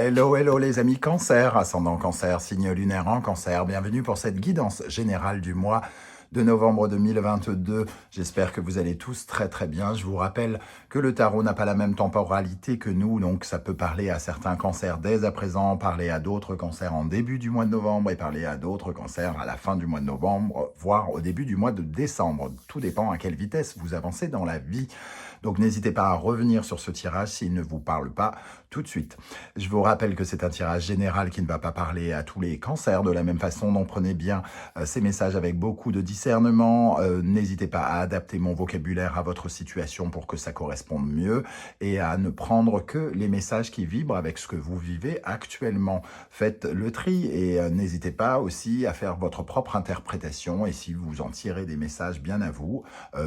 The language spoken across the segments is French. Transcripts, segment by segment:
Hello, hello les amis Cancer, ascendant Cancer, signe lunaire en Cancer. Bienvenue pour cette guidance générale du mois de novembre 2022. J'espère que vous allez tous très très bien. Je vous rappelle que le tarot n'a pas la même temporalité que nous, donc ça peut parler à certains cancers dès à présent, parler à d'autres cancers en début du mois de novembre et parler à d'autres cancers à la fin du mois de novembre, voire au début du mois de décembre. Tout dépend à quelle vitesse vous avancez dans la vie. Donc n'hésitez pas à revenir sur ce tirage s'il ne vous parle pas tout de suite. Je vous rappelle que c'est un tirage général qui ne va pas parler à tous les cancers de la même façon, donc prenez bien ces messages avec beaucoup de discernement. N'hésitez pas à adapter mon vocabulaire à votre situation pour que ça corresponde mieux et à ne prendre que les messages qui vibrent avec ce que vous vivez actuellement. Faites le tri et n'hésitez pas aussi à faire votre propre interprétation et si vous en tirez des messages bien à vous,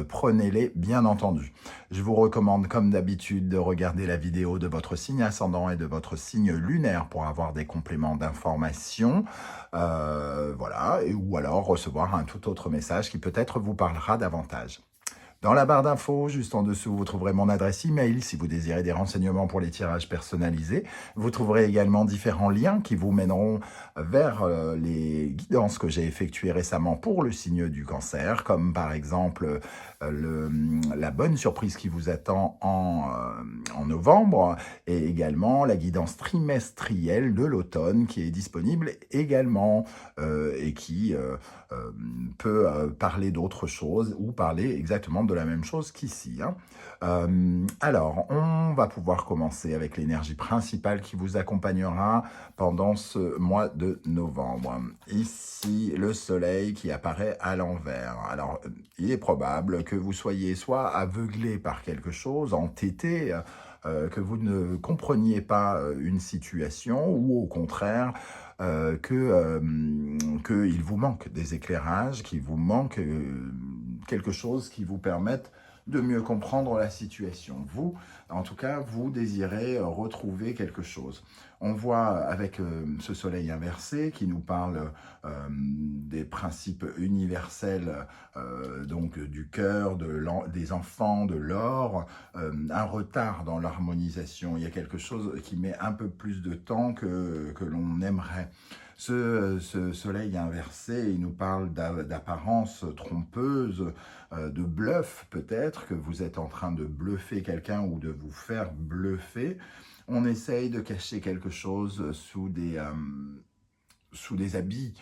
prenez-les bien entendu. Je vous recommande comme d'habitude de regarder la vidéo de votre signe ascendant et de votre signe lunaire pour avoir des compléments d'information. Voilà, ou alors recevoir un tout autre message qui peut-être vous parlera davantage. Dans la barre d'infos, juste en dessous, vous trouverez mon adresse email si vous désirez des renseignements pour les tirages personnalisés. Vous trouverez également différents liens qui vous mèneront vers les guidances que j'ai effectuées récemment pour le signe du cancer, comme par exemple la bonne surprise qui vous attend en novembre et également la guidance trimestrielle de l'automne qui est disponible également et qui peut parler d'autre chose ou parler exactement de la même chose qu'ici. Alors, on va pouvoir commencer avec l'énergie principale qui vous accompagnera pendant ce mois de novembre. Ici, le soleil qui apparaît à l'envers. Alors, il est probable que vous soyez soit aveuglé par quelque chose, entêté, que vous ne compreniez pas une situation ou au contraire qu'il vous manque des éclairages, qu'il vous manque quelque chose qui vous permette de mieux comprendre la situation. Vous, en tout cas, vous désirez retrouver quelque chose. On voit avec ce soleil inversé qui nous parle des principes universels, donc du cœur, des enfants, de l'or, un retard dans l'harmonisation. Il y a quelque chose qui met un peu plus de temps que l'on aimerait. Ce soleil inversé, il nous parle d'apparence trompeuse, de bluff peut-être, que vous êtes en train de bluffer quelqu'un ou de vous faire bluffer. On essaye de cacher quelque chose sous des habits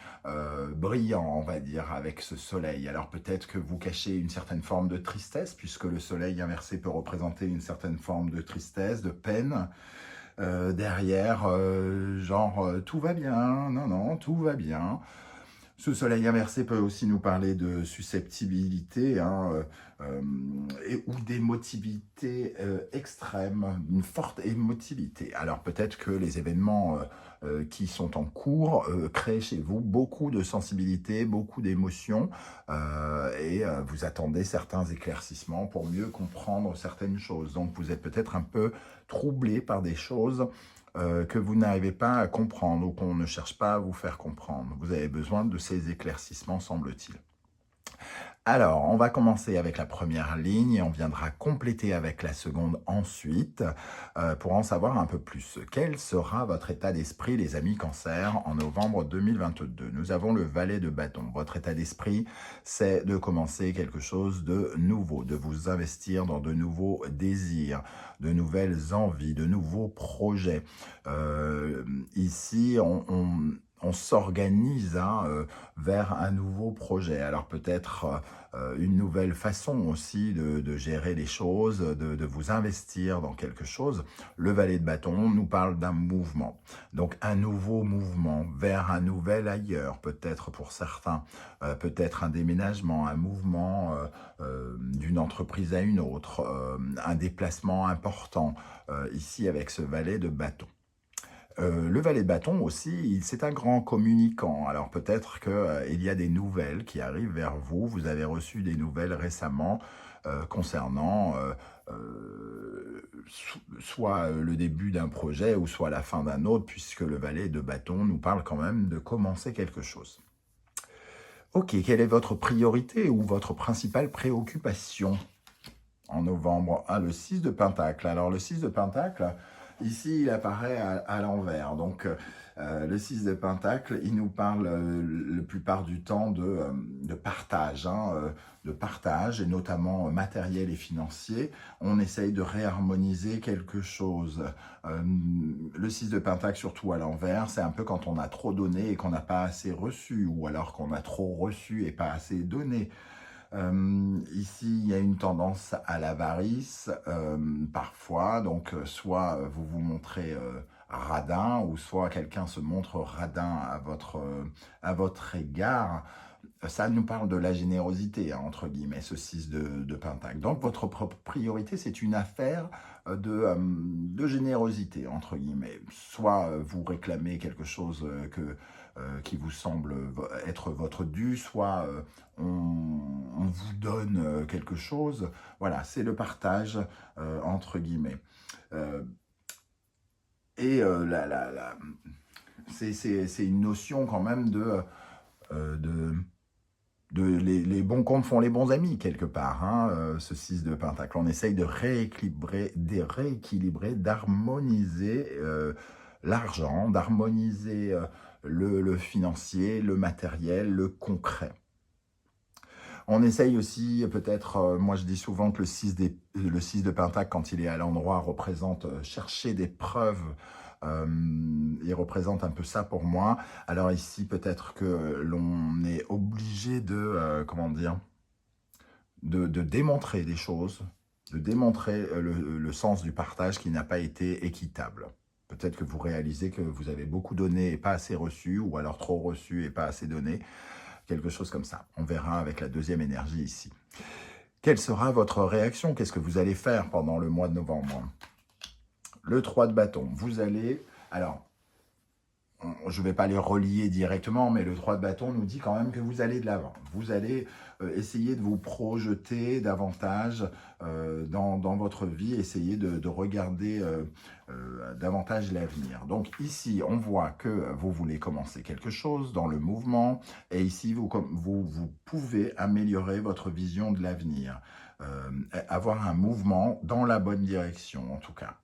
brillants, on va dire, avec ce soleil. Alors peut-être que vous cachez une certaine forme de tristesse, puisque le soleil inversé peut représenter une certaine forme de tristesse, de peine. Derrière, tout va bien, non, tout va bien. Ce soleil inversé peut aussi nous parler de susceptibilité ou d'émotivité extrême, une forte émotivité. Alors peut-être que les événements qui sont en cours créent chez vous beaucoup de sensibilité, beaucoup d'émotions et vous attendez certains éclaircissements pour mieux comprendre certaines choses. Donc vous êtes peut-être un peu troublé par des choses que vous n'arrivez pas à comprendre ou qu'on ne cherche pas à vous faire comprendre. Vous avez besoin de ces éclaircissements, semble-t-il. Alors, on va commencer avec la première ligne et on viendra compléter avec la seconde ensuite pour en savoir un peu plus. Quel sera votre état d'esprit, les amis Cancer, en novembre 2022? Nous avons le valet de bâton. Votre état d'esprit, c'est de commencer quelque chose de nouveau, de vous investir dans de nouveaux désirs, de nouvelles envies, de nouveaux projets. Ici, on s'organise vers un nouveau projet. Alors peut-être une nouvelle façon aussi de gérer les choses, de vous investir dans quelque chose. Le valet de bâton nous parle d'un mouvement. Donc un nouveau mouvement vers un nouvel ailleurs, peut-être pour certains. Peut-être un déménagement, un mouvement d'une entreprise à une autre, un déplacement important, ici avec ce valet de bâton. Le valet de bâton aussi, c'est un grand communicant. Alors peut-être qu'il y a des nouvelles qui arrivent vers vous. Vous avez reçu des nouvelles récemment concernant soit le début d'un projet ou soit la fin d'un autre, puisque le valet de bâton nous parle quand même de commencer quelque chose. Ok, quelle est votre priorité ou votre principale préoccupation en novembre? Le 6 de Pentacle. Alors le 6 de Pentacle, Ici, il apparaît à l'envers. Donc, le 6 de Pentacle, il nous parle la plupart du temps de partage, hein, de partage, et notamment matériel et financier. On essaye de réharmoniser quelque chose. Le 6 de Pentacle, surtout à l'envers, c'est un peu quand on a trop donné et qu'on n'a pas assez reçu, ou alors qu'on a trop reçu et pas assez donné. Ici, il y a une tendance à l'avarice, parfois, donc soit vous vous montrez radin, ou soit quelqu'un se montre radin à votre égard. Ça nous parle de la générosité, hein, entre guillemets, ce 6 de Pentacle. Donc, votre propre priorité, c'est une affaire de générosité, entre guillemets. Soit vous réclamez quelque chose qui vous semble être votre dû, soit on vous donne quelque chose. Voilà, c'est le partage, entre guillemets. Euh, c'est une notion quand même euh, de les bons comptes font les bons amis, quelque part, hein, ce 6 de Pentacle. On essaye de rééquilibrer, d'harmoniser l'argent, d'harmoniser le financier, le matériel, le concret. On essaye aussi, peut-être, moi je dis souvent que le 6 de Pentacle, quand il est à l'endroit, représente chercher des preuves. Il représente un peu ça pour moi. Alors ici, peut-être que l'on est obligé comment dire, de démontrer des choses, de démontrer le sens du partage qui n'a pas été équitable. Peut-être que vous réalisez que vous avez beaucoup donné et pas assez reçu, ou alors trop reçu et pas assez donné. Quelque chose comme ça. On verra avec la deuxième énergie ici. Quelle sera votre réaction? Qu'est-ce que vous allez faire pendant le mois de novembre? Le 3 de bâton. Vous allez... Alors, je ne vais pas les relier directement, mais le 3 de bâton nous dit quand même que vous allez de l'avant. Vous allez essayer de vous projeter davantage dans votre vie, essayer de regarder davantage l'avenir. Donc ici, on voit que vous voulez commencer quelque chose dans le mouvement, et ici, vous pouvez améliorer votre vision de l'avenir, avoir un mouvement dans la bonne direction en tout cas.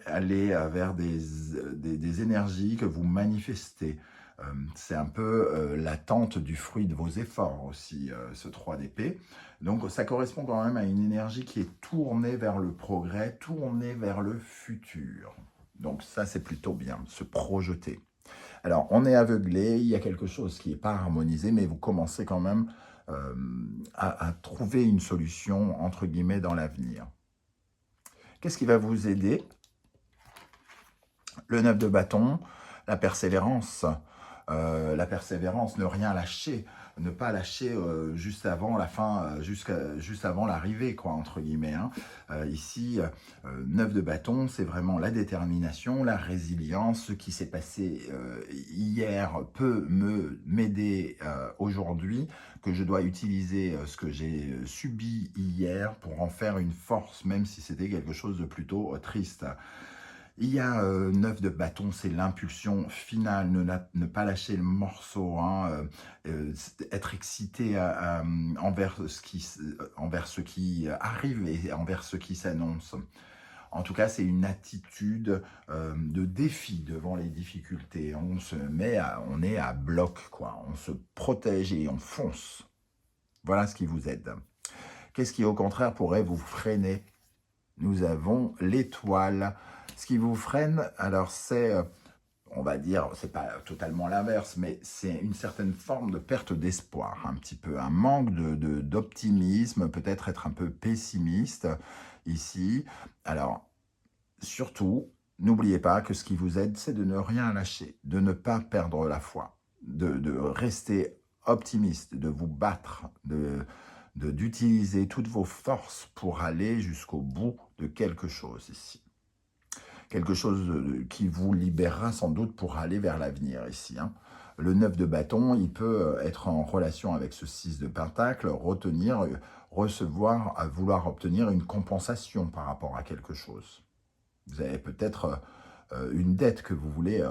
Aller vers des énergies que vous manifestez. C'est un peu l'attente du fruit de vos efforts aussi, ce 3 d'épée. Donc ça correspond quand même à une énergie qui est tournée vers le progrès, tournée vers le futur. Donc ça, c'est plutôt bien, se projeter. Alors, on est aveuglé, il y a quelque chose qui n'est pas harmonisé, mais vous commencez quand même à trouver une solution, entre guillemets, dans l'avenir. Qu'est-ce qui va vous aider? Le 9 de bâton, la persévérance, ne rien lâcher, ne pas lâcher juste avant la fin, juste avant l'arrivée, quoi, entre guillemets. Hein. Ici, 9 de bâton, c'est vraiment la détermination, la résilience. Ce qui s'est passé hier peut m'aider aujourd'hui, que je dois utiliser ce que j'ai subi hier pour en faire une force, même si c'était quelque chose de plutôt triste. Il y a 9 de bâton, c'est l'impulsion finale, ne pas lâcher le morceau, hein, être excité envers ce qui arrive et envers ce qui s'annonce. En tout cas, c'est une attitude de défi devant les difficultés. On est à bloc, quoi. On se protège et on fonce. Voilà ce qui vous aide. Qu'est-ce qui, au contraire, pourrait vous freiner? Nous avons l'étoile. Ce qui vous freine, alors c'est, on va dire, c'est pas totalement l'inverse, mais c'est une certaine forme de perte d'espoir, un petit peu, un manque d'optimisme, peut-être être un peu pessimiste ici. Alors, surtout, n'oubliez pas que ce qui vous aide, c'est de ne rien lâcher, de ne pas perdre la foi, de rester optimiste, de vous battre, d'utiliser toutes vos forces pour aller jusqu'au bout de quelque chose ici. Quelque chose qui vous libérera sans doute pour aller vers l'avenir ici. Hein. Le 9 de bâton, il peut être en relation avec ce 6 de pentacle, recevoir, vouloir obtenir une compensation par rapport à quelque chose. Vous avez peut-être une dette que vous voulez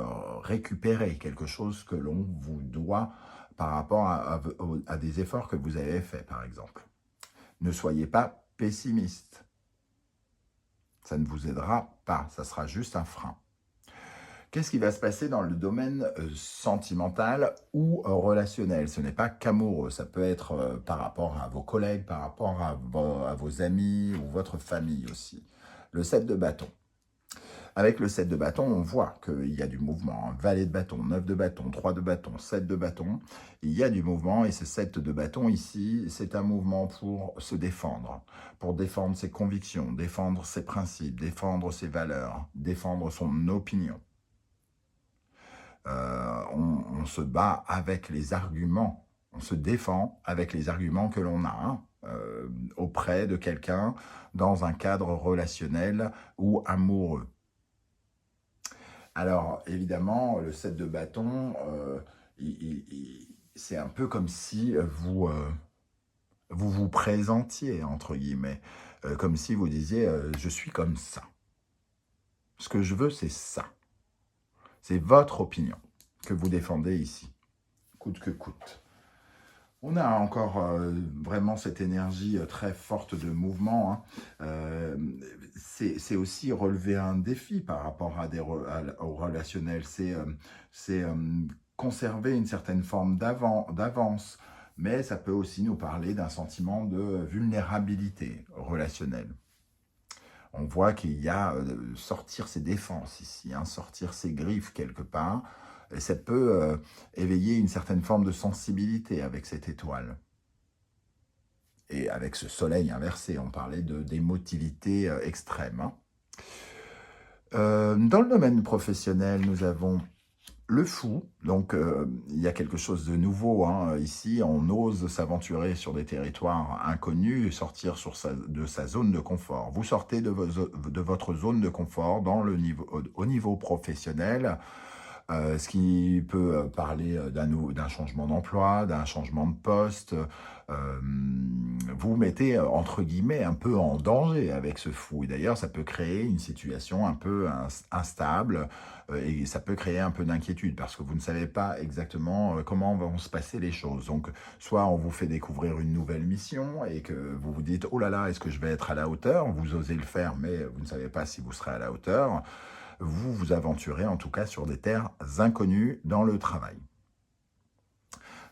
récupérer, quelque chose que l'on vous doit par rapport à des efforts que vous avez faits, par exemple. Ne soyez pas pessimiste. Ça ne vous aidera pas, ça sera juste un frein. Qu'est-ce qui va se passer dans le domaine sentimental ou relationnel? Ce n'est pas qu'amoureux, ça peut être par rapport à vos collègues, par rapport à vos amis ou votre famille aussi. Le 7 de bâton. Avec le 7 de bâton, on voit qu'il y a du mouvement. Valet de bâton, 9 de bâton, 3 de bâton, 7 de bâton. Il y a du mouvement et ce 7 de bâton ici, c'est un mouvement pour se défendre. Pour défendre ses convictions, défendre ses principes, défendre ses valeurs, défendre son opinion. On se bat avec les arguments. On se défend avec les arguments que l'on a auprès de quelqu'un dans un cadre relationnel ou amoureux. Alors, évidemment, le 7 de bâton, c'est un peu comme si vous présentiez, entre guillemets, comme si vous disiez « je suis comme ça ». Ce que je veux, c'est ça. C'est votre opinion que vous défendez ici, coûte que coûte. On a encore vraiment cette énergie très forte de mouvement. C'est aussi relever un défi par rapport au relationnel. C'est conserver une certaine forme d'avance. Mais ça peut aussi nous parler d'un sentiment de vulnérabilité relationnelle. On voit qu'il y a sortir ses défenses ici, sortir ses griffes quelque part. Et ça peut éveiller une certaine forme de sensibilité avec cette étoile. Et avec ce soleil inversé, on parlait d'émotivité extrême. Dans le domaine professionnel, nous avons le fou. Donc, il y a quelque chose de nouveau. Ici, on ose s'aventurer sur des territoires inconnus et sortir de sa zone de confort. Vous sortez de votre zone de confort au niveau professionnel. Ce qui peut parler d'un changement d'emploi, d'un changement de poste. Vous mettez, entre guillemets, un peu en danger avec ce fou. Et d'ailleurs, ça peut créer une situation un peu instable et ça peut créer un peu d'inquiétude parce que vous ne savez pas exactement comment vont se passer les choses. Donc, soit on vous fait découvrir une nouvelle mission et que vous vous dites « Oh là là, est-ce que je vais être à la hauteur ?» Vous osez le faire, mais vous ne savez pas si vous serez à la hauteur. Vous vous aventurez en tout cas sur des terres inconnues dans le travail.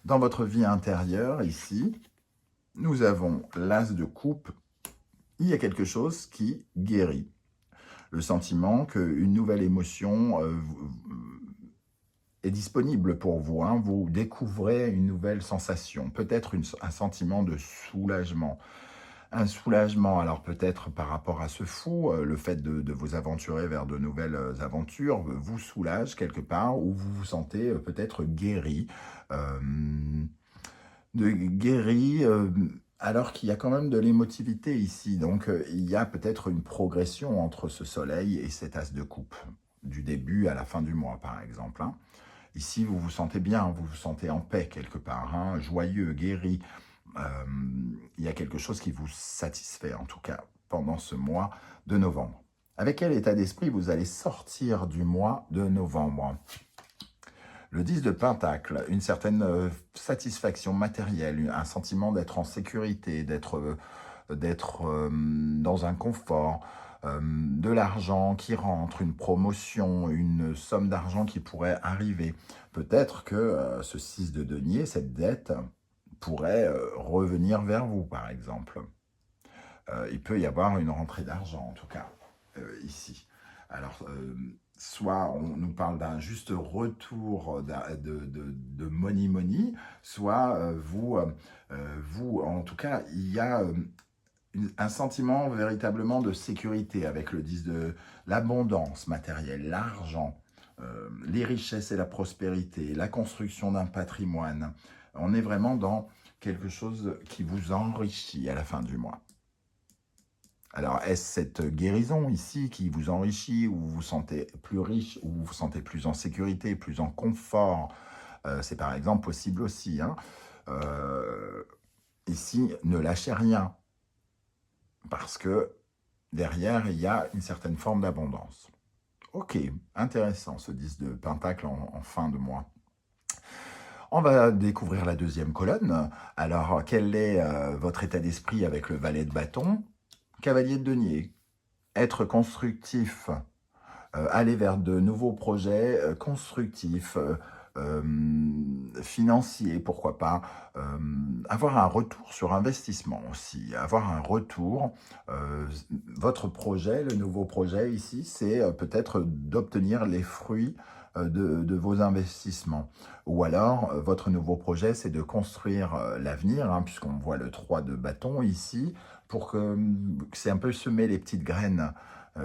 Dans votre vie intérieure, ici, nous avons l'as de coupe. Il y a quelque chose qui guérit. Le sentiment qu'une nouvelle émotion est disponible pour vous. Vous découvrez une nouvelle sensation, peut-être un sentiment de soulagement. Un soulagement, alors peut-être par rapport à ce fou, le fait de vous aventurer vers de nouvelles aventures vous soulage quelque part, ou vous vous sentez peut-être guéri. Alors qu'il y a quand même de l'émotivité ici. Donc il y a peut-être une progression entre ce soleil et cet as de coupe, du début à la fin du mois par exemple. Ici, vous vous sentez bien, vous vous sentez en paix quelque part, joyeux, guéri. Il y a quelque chose qui vous satisfait, en tout cas, pendant ce mois de novembre. Avec quel état d'esprit vous allez sortir du mois de novembre? Le 10 de Pentacle, une certaine satisfaction matérielle, un sentiment d'être en sécurité, d'être dans un confort, de l'argent qui rentre, une promotion, une somme d'argent qui pourrait arriver. Peut-être que ce 6 de denier, cette dette, pourrait revenir vers vous, par exemple. Il peut y avoir une rentrée d'argent, en tout cas, ici. Alors, soit on nous parle d'un juste retour de money, soit vous, en tout cas, il y a un sentiment véritablement de sécurité avec le 10 de l'abondance matérielle, l'argent, les richesses et la prospérité, la construction d'un patrimoine. On est vraiment dans quelque chose qui vous enrichit à la fin du mois. Alors, est-ce cette guérison ici qui vous enrichit, ou vous vous sentez plus riche, ou vous vous sentez plus en sécurité, plus en confort? C'est par exemple possible aussi. Ici, ne lâchez rien, parce que derrière, il y a une certaine forme d'abondance. Ok, intéressant ce 10 de Pentacle en fin de mois. On va découvrir la deuxième colonne. Alors, quel est votre état d'esprit avec le valet de bâton? Cavalier de denier. être constructif, aller vers de nouveaux projets constructifs, financiers, pourquoi pas, avoir un retour sur investissement aussi, avoir un retour. Votre projet, le nouveau projet ici, c'est peut-être d'obtenir les fruits de vos investissements. Ou alors, votre nouveau projet, c'est de construire l'avenir, hein, puisqu'on voit le 3 de bâton ici, pour que c'est un peu semer les petites graines.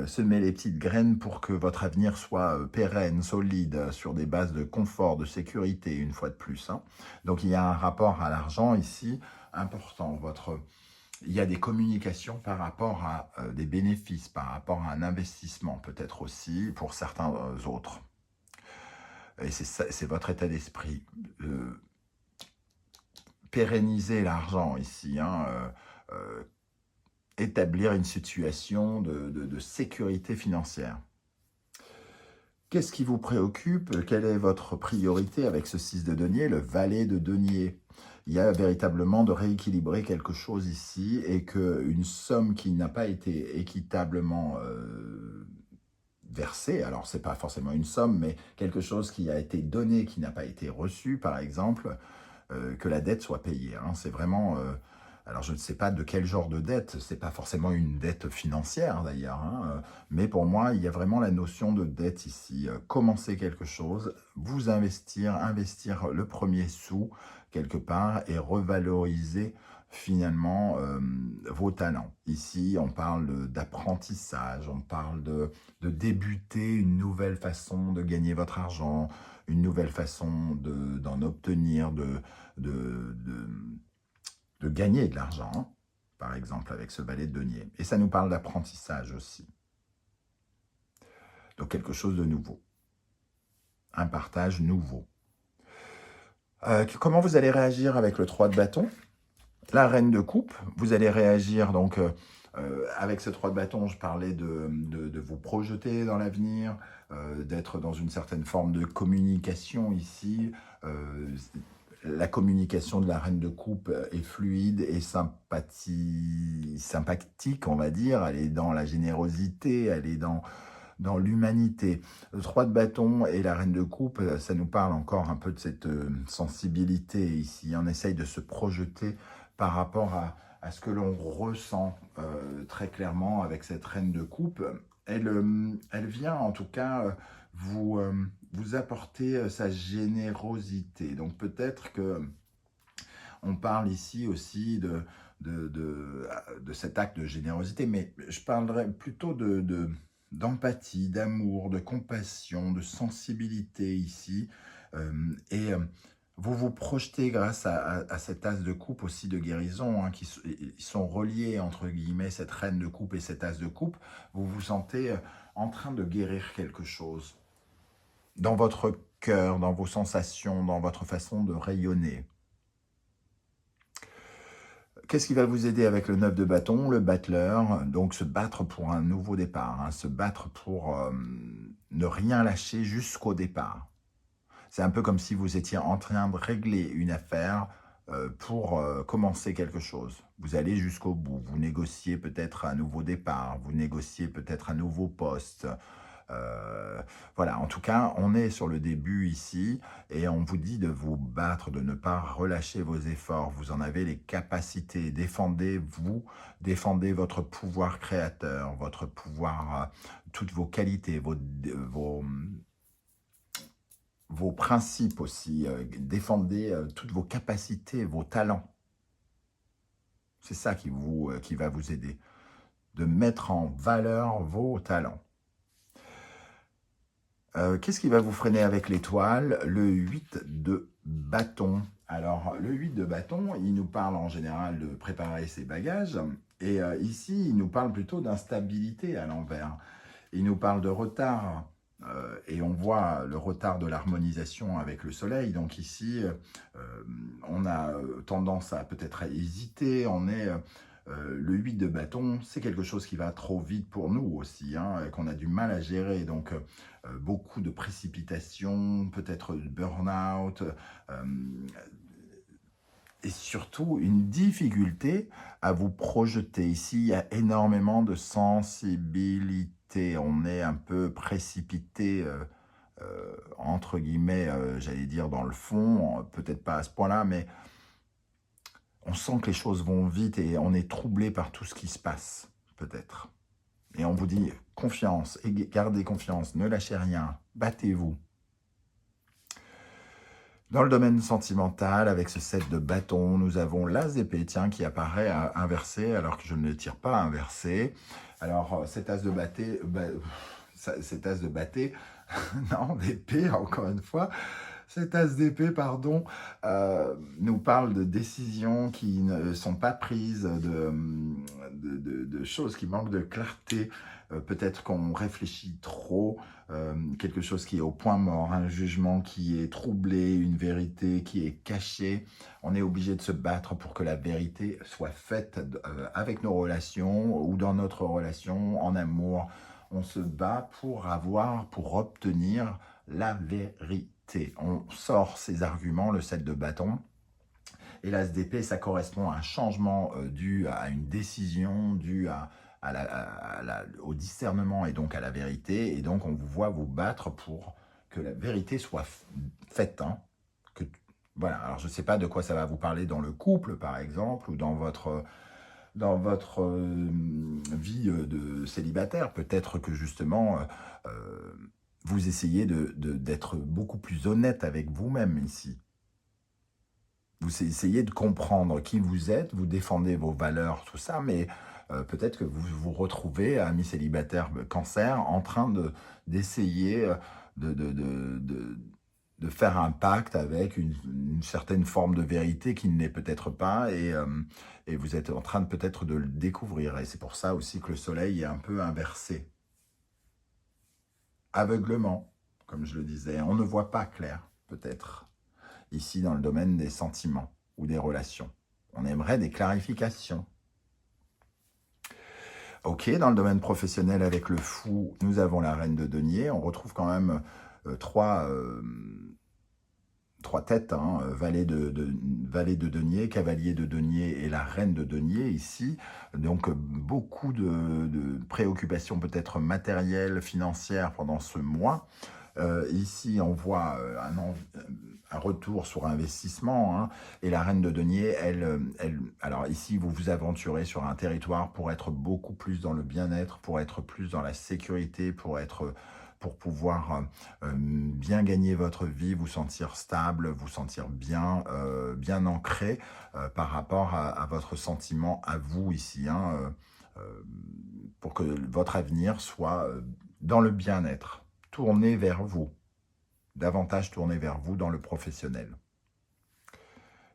Semer les petites graines pour que votre avenir soit pérenne, solide, sur des bases de confort, de sécurité, une fois de plus, hein. Donc il y a un rapport à l'argent ici important. Il y a des communications par rapport à des bénéfices, par rapport à un investissement peut-être aussi pour certains autres. Et c'est votre état d'esprit. Pérenniser l'argent ici, hein, établir une situation de sécurité financière. Qu'est-ce qui vous préoccupe? Quelle est votre priorité avec ce 6 de denier, le valet de denier? Il y a véritablement de rééquilibrer quelque chose ici et qu'une somme qui n'a pas été équitablement versée, alors ce n'est pas forcément une somme, mais quelque chose qui a été donné, qui n'a pas été reçu, par exemple, que la dette soit payée, hein. C'est vraiment... alors je ne sais pas de quel genre de dette, ce n'est pas forcément une dette financière d'ailleurs, hein, mais pour moi il y a vraiment la notion de dette ici. Commencer quelque chose, vous investir le premier sou quelque part et revaloriser finalement vos talents. Ici on parle d'apprentissage, on parle de débuter une nouvelle façon de gagner votre argent, une nouvelle façon d'en obtenir, de, de gagner de l'argent, hein, par exemple, avec ce valet de denier. Et ça nous parle d'apprentissage aussi. Donc, quelque chose de nouveau. Un partage nouveau. Comment vous allez réagir avec le 3 de bâton? La reine de coupe, vous allez réagir donc... avec ce 3 de bâton, je parlais de vous projeter dans l'avenir, d'être dans une certaine forme de communication ici. La communication de la reine de coupe est fluide et sympathique, on va dire. Elle est dans la générosité, elle est dans l'humanité. Le 3 de bâton et la reine de coupe, ça nous parle encore un peu de cette sensibilité ici. On essaye de se projeter par rapport à ce que l'on ressent très clairement avec cette reine de coupe. Elle vient en tout cas vous apporter sa générosité. Donc peut-être que on parle ici aussi de cet acte de générosité, mais je parlerais plutôt d'empathie, d'amour, de compassion, de sensibilité ici. Vous vous projetez grâce à cet as de coupe aussi de guérison, hein, ils sont reliés entre guillemets, cette reine de coupe et cet as de coupe. Vous vous sentez en train de guérir quelque chose dans votre cœur, dans vos sensations, dans votre façon de rayonner. Qu'est-ce qui va vous aider avec le 9 de bâton? Le battleur, donc se battre pour un nouveau départ, hein, se battre pour ne rien lâcher jusqu'au départ. C'est un peu comme si vous étiez en train de régler une affaire pour commencer quelque chose. Vous allez jusqu'au bout, vous négociez peut-être un nouveau départ, vous négociez peut-être un nouveau poste. Voilà, en tout cas, on est sur le début ici et on vous dit de vous battre, de ne pas relâcher vos efforts. Vous en avez les capacités. Défendez-vous, défendez votre pouvoir créateur, votre pouvoir, toutes vos qualités, vos principes aussi. Défendez toutes vos capacités, vos talents. C'est ça qui va vous aider, de mettre en valeur vos talents. Qu'est-ce qui va vous freiner avec l'étoile? Le 8 de bâton. Alors, le 8 de bâton, il nous parle en général de préparer ses bagages. Et ici, il nous parle plutôt d'instabilité à l'envers. Il nous parle de retard. Et on voit le retard de l'harmonisation avec le soleil. Donc ici, on a tendance à peut-être à hésiter. Le 8 de bâton, c'est quelque chose qui va trop vite pour nous aussi, hein, qu'on a du mal à gérer. Donc, beaucoup de précipitation, peut-être de burn-out, et surtout une difficulté à vous projeter. Ici, il y a énormément de sensibilité. On est un peu précipité, entre guillemets, j'allais dire dans le fond, peut-être pas à ce point-là, mais on sent que les choses vont vite et on est troublé par tout ce qui se passe, peut-être. Et on vous dit confiance, et gardez confiance, ne lâchez rien, battez-vous. Dans le domaine sentimental, avec ce set de bâtons, nous avons l'as d'épée, tiens, qui apparaît inversé, alors que je ne le tire pas inversé. Alors, cet as de bâté, cet as de bâté, non, d'épée, encore une fois, cet as d'épée, pardon, nous parle de décisions qui ne sont pas prises, de choses qui manquent de clarté. Peut-être qu'on réfléchit trop, quelque chose qui est au point mort, un jugement qui est troublé, une vérité qui est cachée. On est obligé de se battre pour que la vérité soit faite avec nos relations ou dans notre relation, en amour. On se bat pour obtenir la vérité. On sort ces arguments, le set de bâton. Et l'as d'épée, ça correspond à un changement dû à une décision, dû au discernement et donc à la vérité. Et donc, on vous voit vous battre pour que la vérité soit faite. Hein. Voilà. Alors, je ne sais pas de quoi ça va vous parler dans le couple, par exemple, ou dans votre vie de célibataire. Peut-être que justement, vous essayez d'être beaucoup plus honnête avec vous-même ici. Vous essayez de comprendre qui vous êtes, vous défendez vos valeurs, tout ça, mais peut-être que vous vous retrouvez, ami célibataire cancer, en train d'essayer de faire un pacte avec une certaine forme de vérité qui ne l'est peut-être pas, et vous êtes en train peut-être de le découvrir. Et c'est pour ça aussi que le soleil est un peu inversé. Aveuglement, comme je le disais, on ne voit pas clair, peut-être. Ici, dans le domaine des sentiments ou des relations. On aimerait des clarifications. Ok, dans le domaine professionnel, avec le fou, nous avons la reine de denier. On retrouve quand même trois têtes, hein, valet de denier, cavalier de denier et la reine de denier ici. Donc, beaucoup de préoccupations peut-être matérielles, financières pendant ce mois. Ici, on voit un retour sur investissement, hein, et la reine de denier, alors ici, vous vous aventurez sur un territoire pour être beaucoup plus dans le bien-être, pour être plus dans la sécurité, pour pouvoir bien gagner votre vie, vous sentir stable, vous sentir bien, bien ancré par rapport à votre sentiment à vous ici, hein, pour que votre avenir soit dans le bien-être. Tournez vers vous, davantage tourné vers vous dans le professionnel.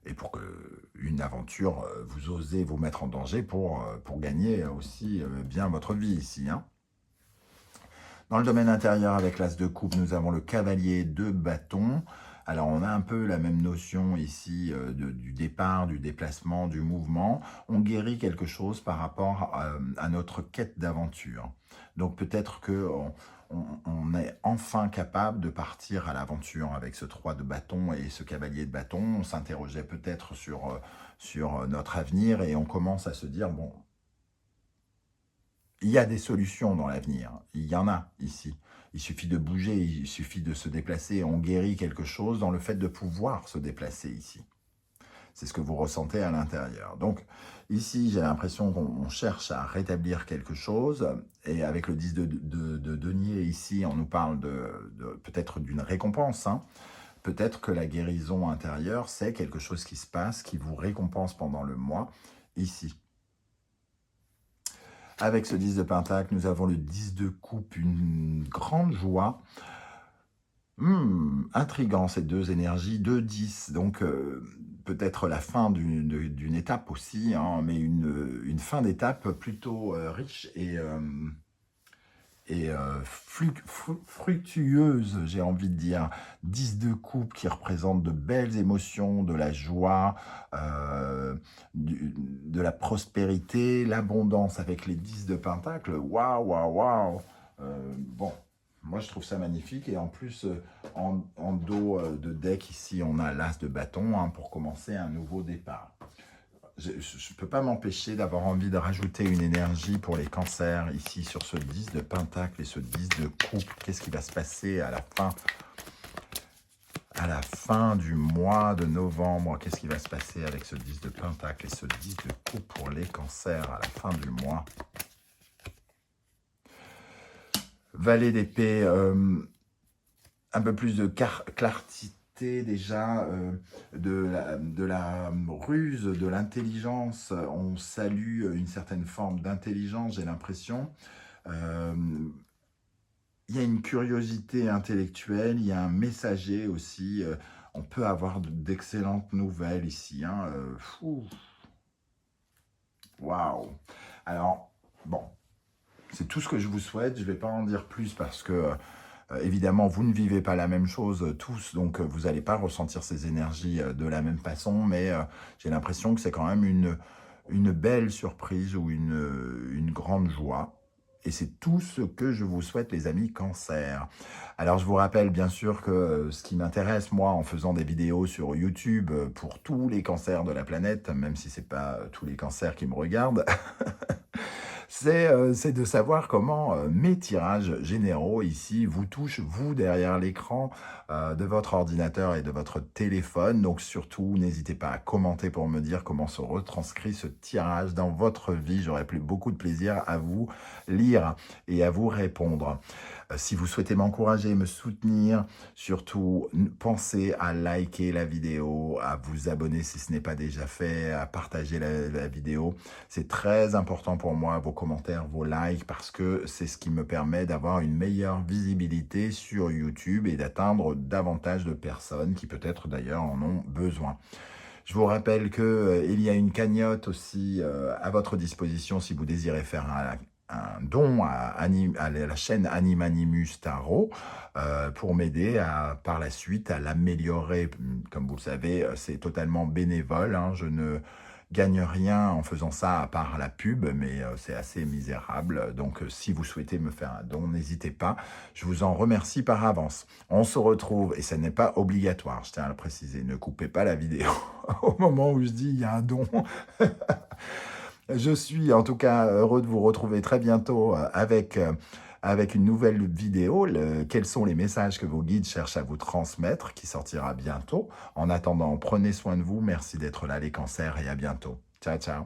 Et pour qu'une aventure, vous osez vous mettre en danger pour gagner aussi bien votre vie ici. Hein. Dans le domaine intérieur, avec l'as de coupe, nous avons le cavalier de bâton. Alors, on a un peu la même notion ici du départ, du déplacement, du mouvement. On guérit quelque chose par rapport à notre quête d'aventure. Donc, peut-être qu'on est enfin capable de partir à l'aventure avec ce 3 de bâton et ce cavalier de bâton. On s'interrogeait peut-être sur notre avenir et on commence à se dire, bon, il y a des solutions dans l'avenir, il y en a ici. Il suffit de bouger, il suffit de se déplacer. On guérit quelque chose dans le fait de pouvoir se déplacer ici. C'est ce que vous ressentez à l'intérieur. Donc ici, j'ai l'impression qu'on cherche à rétablir quelque chose. Et avec le 10 de denier ici, on nous parle peut-être d'une récompense. Hein. Peut-être que la guérison intérieure, c'est quelque chose qui se passe, qui vous récompense pendant le mois ici. Avec ce 10 de pentacle, nous avons le 10 de coupe, une grande joie. Intriguant ces deux énergies, 2 10, donc peut-être la fin d'une étape aussi, hein, mais une fin d'étape plutôt riche et fructueuse, j'ai envie de dire. 10 de coupe qui représente de belles émotions, de la joie, de la prospérité, l'abondance avec les 10 de pentacle. Waouh, waouh, waouh. Bon, Moi, je trouve ça magnifique. Et en plus, en dos de deck, ici, on a l'as de bâton hein, pour commencer un nouveau départ. Je ne peux pas m'empêcher d'avoir envie de rajouter une énergie pour les cancers ici sur ce 10 de pentacle et ce 10 de coupe. Qu'est-ce qui va se passer à la fin du mois de novembre? Qu'est-ce qui va se passer avec ce 10 de pentacle et ce 10 de coupe pour les cancers à la fin du mois? Valet d'épée, un peu plus de clarté déjà, de la ruse, de l'intelligence. On salue une certaine forme d'intelligence, j'ai l'impression. Il y a une curiosité intellectuelle, il y a un messager aussi. On peut avoir d'excellentes nouvelles ici. Hein, waouh! Alors, bon, c'est tout ce que je vous souhaite. Je ne vais pas en dire plus parce que, évidemment, vous ne vivez pas la même chose tous, donc vous n'allez pas ressentir ces énergies de la même façon, mais j'ai l'impression que c'est quand même une belle surprise ou une grande joie. Et c'est tout ce que je vous souhaite, les amis Cancer. Alors, je vous rappelle bien sûr que ce qui m'intéresse, moi, en faisant des vidéos sur YouTube pour tous les cancers de la planète, même si ce n'est pas tous les cancers qui me regardent, c'est de savoir comment mes tirages généraux ici vous touchent, vous, derrière l'écran de votre ordinateur et de votre téléphone. Donc surtout, n'hésitez pas à commenter pour me dire comment se retranscrit ce tirage dans votre vie. J'aurai beaucoup de plaisir à vous lire et à vous répondre. Si vous souhaitez m'encourager, me soutenir, surtout pensez à liker la vidéo, à vous abonner si ce n'est pas déjà fait, à partager la vidéo. C'est très important pour moi, vos commentaires, vos likes, parce que c'est ce qui me permet d'avoir une meilleure visibilité sur YouTube et d'atteindre davantage de personnes qui peut-être d'ailleurs en ont besoin. Je vous rappelle qu'il y a une cagnotte aussi à votre disposition si vous désirez faire un don à la chaîne Animanimus Tarot pour m'aider par la suite à l'améliorer. Comme vous le savez, c'est totalement bénévole. Hein, je ne gagne rien en faisant ça à part la pub, mais c'est assez misérable. Donc, si vous souhaitez me faire un don, n'hésitez pas. Je vous en remercie par avance. On se retrouve, et ce n'est pas obligatoire, je tiens à le préciser, ne coupez pas la vidéo au moment où je dis il y a un don. Je suis en tout cas heureux de vous retrouver très bientôt avec une nouvelle vidéo. Quels sont les messages que vos guides cherchent à vous transmettre, qui sortira bientôt. En attendant, prenez soin de vous. Merci d'être là les cancers et à bientôt. Ciao, ciao.